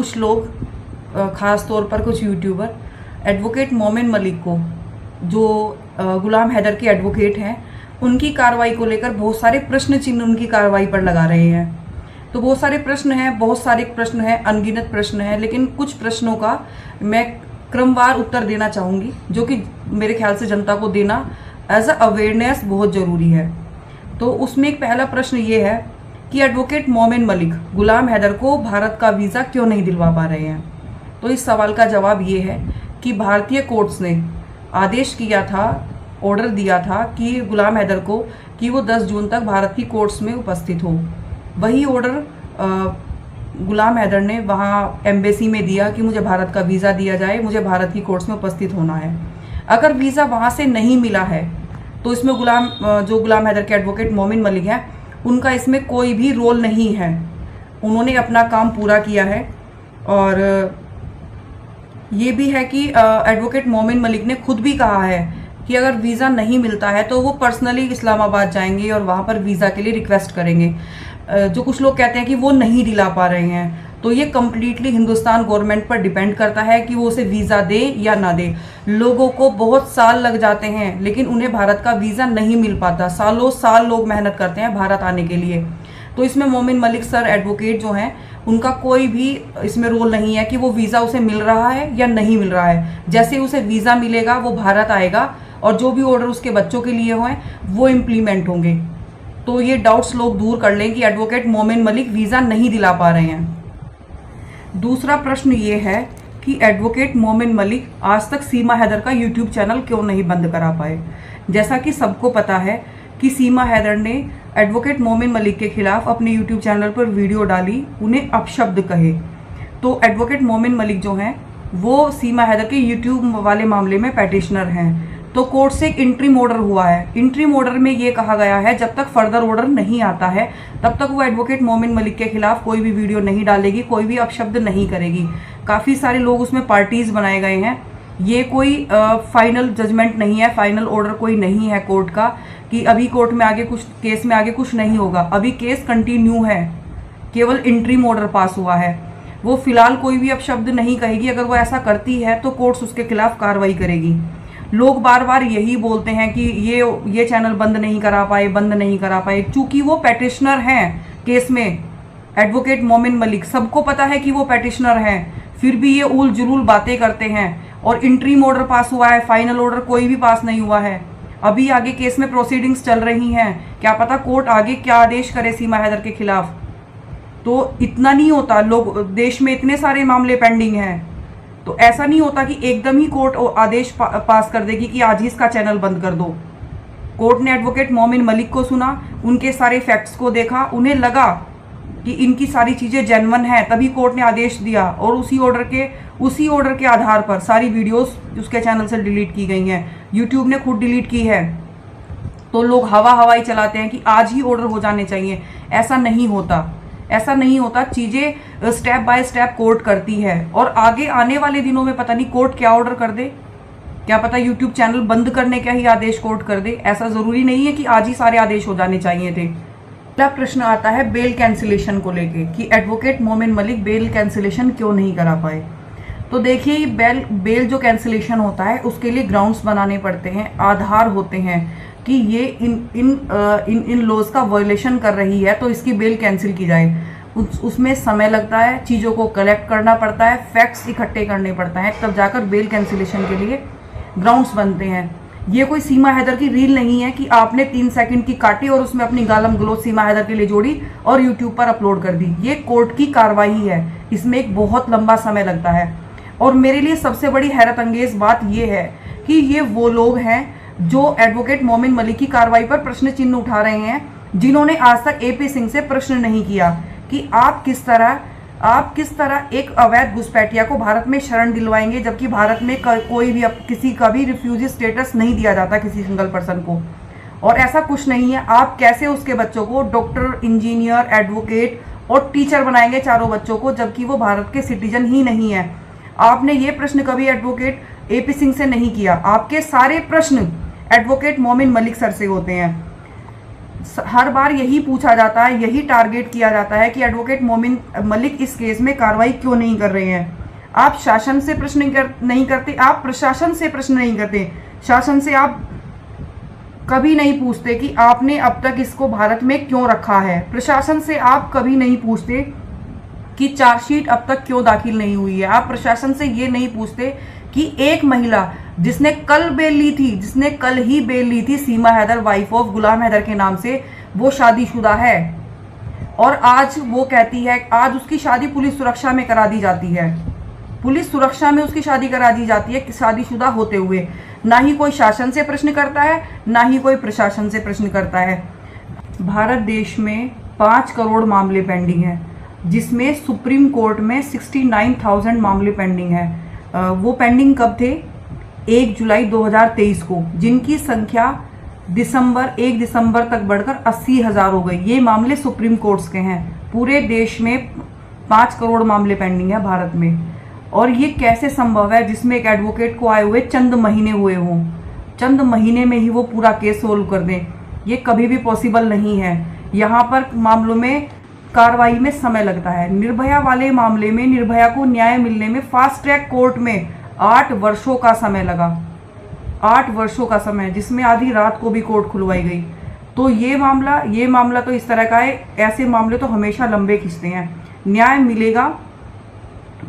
कुछ लोग, ख़ास तौर पर कुछ यूट्यूबर एडवोकेट मोमिन मलिक को, जो गुलाम हैदर के एडवोकेट हैं, उनकी कार्रवाई को लेकर बहुत सारे प्रश्न चिन्ह उनकी कार्रवाई पर लगा रहे हैं। तो बहुत सारे प्रश्न हैं, अनगिनत प्रश्न हैं, लेकिन कुछ प्रश्नों का मैं क्रमवार उत्तर देना चाहूँगी, जो कि मेरे ख्याल से जनता को देना एज अ अवेयरनेस बहुत ज़रूरी है। तो उसमें एक पहला प्रश्न ये है कि एडवोकेट मोमिन मलिक गुलाम हैदर को भारत का वीज़ा क्यों नहीं दिलवा पा रहे हैं। तो इस सवाल का जवाब ये है कि भारतीय कोर्ट्स ने आदेश किया था, ऑर्डर दिया था कि गुलाम हैदर को कि वो 10 जून तक भारत की कोर्ट्स में उपस्थित हो। वही ऑर्डर गुलाम हैदर ने वहाँ एम्बेसी में दिया कि मुझे भारत का वीज़ा दिया जाए, मुझे भारत की कोर्ट्स में उपस्थित होना है। अगर वीज़ा वहाँ से नहीं मिला है तो इसमें गुलाम हैदर के एडवोकेट मोमिन मलिक हैं, उनका इसमें कोई भी रोल नहीं है। उन्होंने अपना काम पूरा किया है। और ये भी है कि एडवोकेट मोमिन मलिक ने खुद भी कहा है कि अगर वीज़ा नहीं मिलता है तो वो पर्सनली इस्लामाबाद जाएंगे और वहाँ पर वीज़ा के लिए रिक्वेस्ट करेंगे। जो कुछ लोग कहते हैं कि वो नहीं दिला पा रहे हैं, तो ये कम्प्लीटली हिंदुस्तान गवर्नमेंट पर डिपेंड करता है कि वो उसे वीज़ा दे या ना दे। लोगों को बहुत साल लग जाते हैं लेकिन उन्हें भारत का वीज़ा नहीं मिल पाता। सालों साल लोग मेहनत करते हैं भारत आने के लिए। तो इसमें मोमिन मलिक सर एडवोकेट जो हैं, उनका कोई भी इसमें रोल नहीं है कि वो वीज़ा उसे मिल रहा है या नहीं मिल रहा है। जैसे उसे वीज़ा मिलेगा वो भारत आएगा और जो भी ऑर्डर उसके बच्चों के लिए हुए वो इम्प्लीमेंट होंगे। तो ये डाउट्स लोग दूर कर लें कि एडवोकेट मोमिन मलिक वीज़ा नहीं दिला पा रहे हैं। दूसरा प्रश्न ये है कि एडवोकेट मोमिन मलिक आज तक सीमा हैदर का यूट्यूब चैनल क्यों नहीं बंद करा पाए। जैसा कि सबको पता है कि सीमा हैदर ने एडवोकेट मोमिन मलिक के खिलाफ अपने यूट्यूब चैनल पर वीडियो डाली, उन्हें अपशब्द कहे। तो एडवोकेट मोमिन मलिक जो हैं वो सीमा हैदर के यूट्यूब वाले मामले में पैटिशनर हैं। तो कोर्ट से एक इंट्रीम ऑर्डर हुआ है। इंट्रीम ऑर्डर में ये कहा गया है जब तक फर्दर ऑर्डर नहीं आता है तब तक वो एडवोकेट मोमिन मलिक के खिलाफ कोई भी वीडियो नहीं डालेगी, कोई भी अपशब्द नहीं करेगी। काफ़ी सारे लोग उसमें पार्टीज बनाए गए हैं। ये कोई फाइनल जजमेंट नहीं है, फाइनल ऑर्डर कोई नहीं है कोर्ट का कि अभी कोर्ट में आगे कुछ, केस में आगे कुछ नहीं होगा। अभी केस कंटिन्यू है, केवल इंट्रीम ऑर्डर पास हुआ है। वो फिलहाल कोई भी अपशब्द नहीं कहेगी। अगर वो ऐसा करती है तो कोर्ट्स उसके खिलाफ कार्रवाई करेगी। लोग बार बार यही बोलते हैं कि ये चैनल बंद नहीं करा पाए, चूंकि वो पैटिशनर हैं केस में। एडवोकेट मोमिन मलिक, सबको पता है कि वो पैटिशनर हैं, फिर भी ये उल जुलूल बातें करते हैं। और इंट्रीम ऑर्डर पास हुआ है, फाइनल ऑर्डर कोई भी पास नहीं हुआ है। अभी आगे केस में प्रोसीडिंग्स चल रही हैं, क्या पता कोर्ट आगे क्या आदेश करे सीमा हैदर के खिलाफ। तो इतना नहीं होता, लोग, देश में इतने सारे मामले पेंडिंग हैं, तो ऐसा नहीं होता कि एकदम ही कोर्ट आदेश पास कर देगी कि आज ही इसका चैनल बंद कर दो। कोर्ट ने एडवोकेट मोमिन मलिक को सुना, उनके सारे फैक्ट्स को देखा, उन्हें लगा कि इनकी सारी चीज़ें जेन्युइन हैं, तभी कोर्ट ने आदेश दिया। और उसी ऑर्डर के आधार पर सारी वीडियोस उसके चैनल से डिलीट की गई हैं। यूट्यूब ने खुद डिलीट की है। तो लोग हवाई चलाते हैं कि आज ही ऑर्डर हो जाने चाहिए। ऐसा नहीं होता। चीज़ें स्टेप बाय स्टेप कोर्ट करती है और आगे आने वाले दिनों में पता नहीं कोर्ट क्या ऑर्डर कर दे, क्या पता यूट्यूब चैनल बंद करने का ही आदेश कोर्ट कर दे। ऐसा ज़रूरी नहीं है कि आज ही सारे आदेश हो जाने चाहिए थे। अगला प्रश्न आता है बेल कैंसिलेशन को लेके कि एडवोकेट मोमिन मलिक बेल कैंसिलेशन क्यों नहीं करा पाए। तो देखिए, बेल जो कैंसिलेशन होता है उसके लिए ग्राउंड्स बनाने पड़ते हैं, आधार होते हैं कि ये इन लॉज का वायलेशन कर रही है तो इसकी बेल कैंसिल की जाए। उसमें समय लगता है, चीज़ों को कलेक्ट करना पड़ता है, फैक्ट्स इकट्ठे करने पड़ता है, तब जाकर बेल कैंसिलेशन के लिए ग्राउंड्स बनते हैं। ये कोई सीमा हैदर की रील नहीं है कि आपने 3 सेकंड की काटी और उसमें अपनी गालम गलौज सीमा हैदर के लिए जोड़ी और यूट्यूब पर अपलोड कर दी। ये कोर्ट की कार्रवाई है, इसमें एक बहुत लंबा समय लगता है। और मेरे लिए सबसे बड़ी हैरत अंगेज बात यह है कि ये वो लोग हैं जो एडवोकेट मोमिन मलिक की कार्रवाई पर प्रश्न चिन्ह उठा रहे हैं, जिन्होंने आज तक एपी सिंह से प्रश्न नहीं किया कि आप किस तरह एक अवैध घुसपैठिया को भारत में शरण दिलवाएंगे, जबकि भारत में कोई भी किसी का भी रिफ्यूजी स्टेटस नहीं दिया जाता किसी सिंगल पर्सन को। और ऐसा कुछ नहीं है, आप कैसे उसके बच्चों को डॉक्टर, इंजीनियर, एडवोकेट और टीचर बनाएंगे, चारों बच्चों को, जबकि वो भारत के सिटीजन ही नहीं है। आपने ये प्रश्न कभी एडवोकेट एपी सिंह से नहीं किया। आपके सारे प्रश्न एडवोकेट मोमिन मलिक सर से होते हैं। हर बार यही पूछा जाता है, यही टारगेट किया जाता है कि एडवोकेट मोमिन मलिक इस केस में कार्रवाई क्यों नहीं कर रहे हैं। आप शासन से प्रश्न नहीं करते, आप प्रशासन से प्रश्न नहीं करते, शासन से आप कभी नहीं पूछते कि आपने अब तक इसको भारत में क्यों रखा है। प्रशासन से आप कभी नहीं पूछते कि चार्जशीट अब तक क्यों दाखिल नहीं हुई है। आप प्रशासन से ये नहीं पूछते कि एक महिला जिसने कल बेल ली थी, जिसने कल ही बेल ली थी, सीमा हैदर, वाइफ ऑफ गुलाम हैदर के नाम से, वो शादीशुदा है और आज वो कहती है, आज उसकी शादी पुलिस सुरक्षा में करा दी जाती है, पुलिस सुरक्षा में उसकी शादी करा दी जाती है शादीशुदा होते हुए। ना ही कोई शासन से प्रश्न करता है, ना ही कोई प्रशासन से प्रश्न करता है। भारत देश में 5 करोड़ मामले पेंडिंग हैं, जिसमें सुप्रीम कोर्ट में 69,000 मामले पेंडिंग है। वो पेंडिंग कब थे? 1 जुलाई 2023 को, जिनकी संख्या 1 दिसंबर तक बढ़कर 80,000 हो गई। ये मामले सुप्रीम कोर्ट्स के हैं। पूरे देश में 5 करोड़ मामले पेंडिंग है भारत में। और ये कैसे संभव है जिसमें एक एडवोकेट को आए हुए चंद महीने हुए हों, चंद महीने में ही वो पूरा केस सोल्व कर दें? ये कभी भी पॉसिबल नहीं है। यहाँ पर मामलों में कार्रवाई में समय लगता है। निर्भया वाले मामले में निर्भया को न्याय मिलने में फास्ट ट्रैक कोर्ट में 8 वर्षों का समय लगा, 8 वर्षों का समय, जिसमें आधी रात को भी कोर्ट खुलवाई गई। तो ये मामला तो इस तरह का है। ऐसे मामले तो हमेशा लंबे खिंचते हैं। न्याय मिलेगा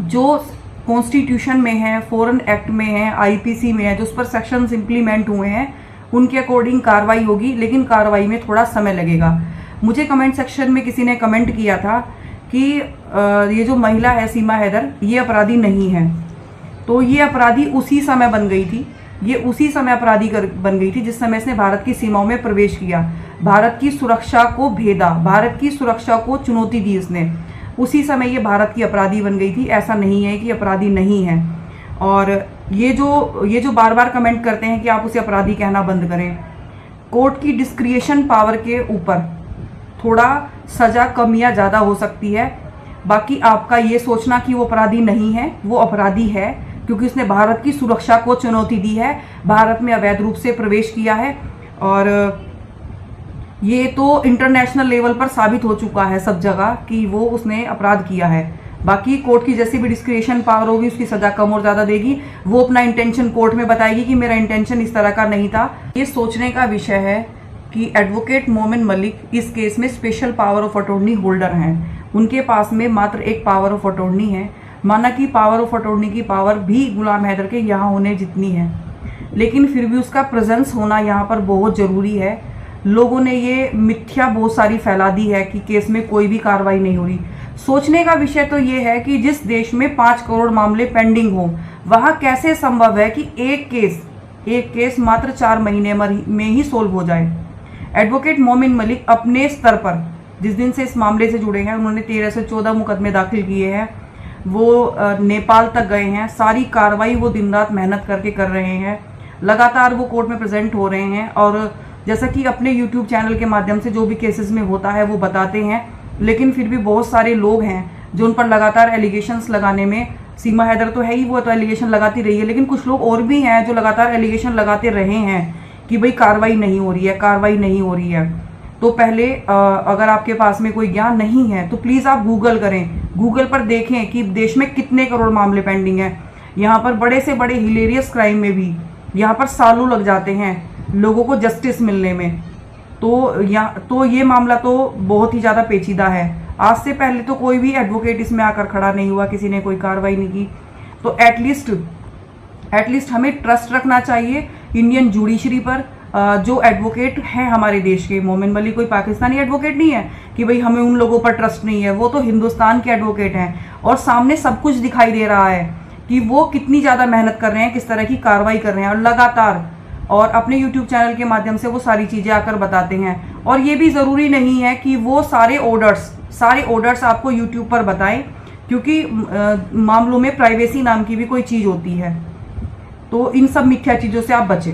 जो कॉन्स्टिट्यूशन में है, फॉरेन एक्ट में है, आईपीसी में है, जो उस पर सेक्शंस इंप्लीमेंट हुए हैं उनके अकॉर्डिंग कार्रवाई होगी, लेकिन कार्रवाई में थोड़ा समय लगेगा। मुझे कमेंट सेक्शन में किसी ने कमेंट किया था कि ये जो महिला है सीमा हैदर, ये अपराधी नहीं है। तो ये अपराधी उसी समय बन गई थी, ये उसी समय अपराधी बन गई थी जिस समय इसने भारत की सीमाओं में प्रवेश किया, भारत की सुरक्षा को भेदा, भारत की सुरक्षा को चुनौती दी इसने। उसी समय ये भारत की अपराधी बन गई थी। ऐसा नहीं है कि अपराधी नहीं है। और ये जो बार बार कमेंट करते हैं कि आप उसे अपराधी कहना बंद करें। कोर्ट की डिस्क्रिएशन पावर के ऊपर थोड़ा सजा कम या ज़्यादा हो सकती है। बाकी आपका ये सोचना कि वो अपराधी नहीं है, वो अपराधी है, क्योंकि उसने भारत की सुरक्षा को चुनौती दी है, भारत में अवैध रूप से प्रवेश किया है। और ये तो इंटरनेशनल लेवल पर साबित हो चुका है सब जगह कि वो उसने अपराध किया है। बाकी कोर्ट की जैसी भी डिस्क्रिएशन पावर होगी, उसकी सजा कम और ज़्यादा देगी। वो अपना इंटेंशन कोर्ट में बताएगी कि मेरा इंटेंशन इस तरह का नहीं था। ये सोचने का विषय है कि एडवोकेट मोमिन मलिक इस केस में special power of attorney holder हैं। उनके पास में मात्र एक पावर ऑफ अटॉर्नी है। माना कि पावर ऑफ अटॉर्नी की पावर भी गुलाम हैदर के यहाँ होने जितनी है, लेकिन फिर भी उसका प्रेजेंस होना यहाँ पर बहुत ज़रूरी है। लोगों ने ये मिथ्या बहुत सारी फैला दी है कि केस में कोई भी कार्रवाई नहीं हो रही। सोचने का विषय तो ये है कि जिस देश में 5 करोड़ मामले पेंडिंग हो, वहाँ कैसे संभव है कि एक केस मात्र 4 महीने में ही सोल्व हो जाए। एडवोकेट मोमिन मलिक अपने स्तर पर जिस दिन से इस मामले से जुड़े हैं, उन्होंने 13 से 14 मुकदमे दाखिल किए हैं। वो नेपाल तक गए हैं। सारी कार्रवाई वो दिन रात मेहनत करके कर रहे हैं। लगातार वो कोर्ट में प्रेजेंट हो रहे हैं और जैसा कि अपने यूट्यूब चैनल के माध्यम से जो भी केसेस में होता है वो बताते हैं। लेकिन फिर भी बहुत सारे लोग हैं जो उन पर लगातार एलिगेशंस लगाने में, सीमा हैदर तो है ही, वो तो एलिगेशन लगाती रही है, लेकिन कुछ लोग और भी हैं जो लगातार एलिगेशन लगाते रहे हैं कि भाई कार्रवाई नहीं हो रही है, कार्रवाई नहीं हो रही है। तो पहले अगर आपके पास में कोई ज्ञान नहीं है तो प्लीज़ आप गूगल करें, गूगल पर देखें कि देश में कितने करोड़ मामले पेंडिंग हैं। यहाँ पर बड़े से बड़े हिलेरियस क्राइम में भी यहाँ पर सालों लग जाते हैं लोगों को जस्टिस मिलने में। तो ये मामला तो बहुत ही ज़्यादा पेचीदा है। आज से पहले तो कोई भी एडवोकेट इसमें आकर खड़ा नहीं हुआ, किसी ने कोई कार्रवाई नहीं की। तो एटलीस्ट हमें ट्रस्ट रखना चाहिए इंडियन जुडिशरी पर। जो एडवोकेट हैं हमारे देश के, मोमिन मलिक कोई पाकिस्तानी एडवोकेट नहीं है कि भाई हमें उन लोगों पर ट्रस्ट नहीं है। वो तो हिंदुस्तान के एडवोकेट हैं और सामने सब कुछ दिखाई दे रहा है कि वो कितनी ज़्यादा मेहनत कर रहे हैं, किस तरह की कार्रवाई कर रहे हैं, और लगातार और अपने YouTube चैनल के माध्यम से वो सारी चीज़ें आकर बताते हैं। और ये भी ज़रूरी नहीं है कि वो सारे ऑर्डर्स आपको YouTube पर बताएं, क्योंकि मामलों में प्राइवेसी नाम की भी कोई चीज़ होती है। तो इन सब मिथ्या चीज़ों से आप बचें।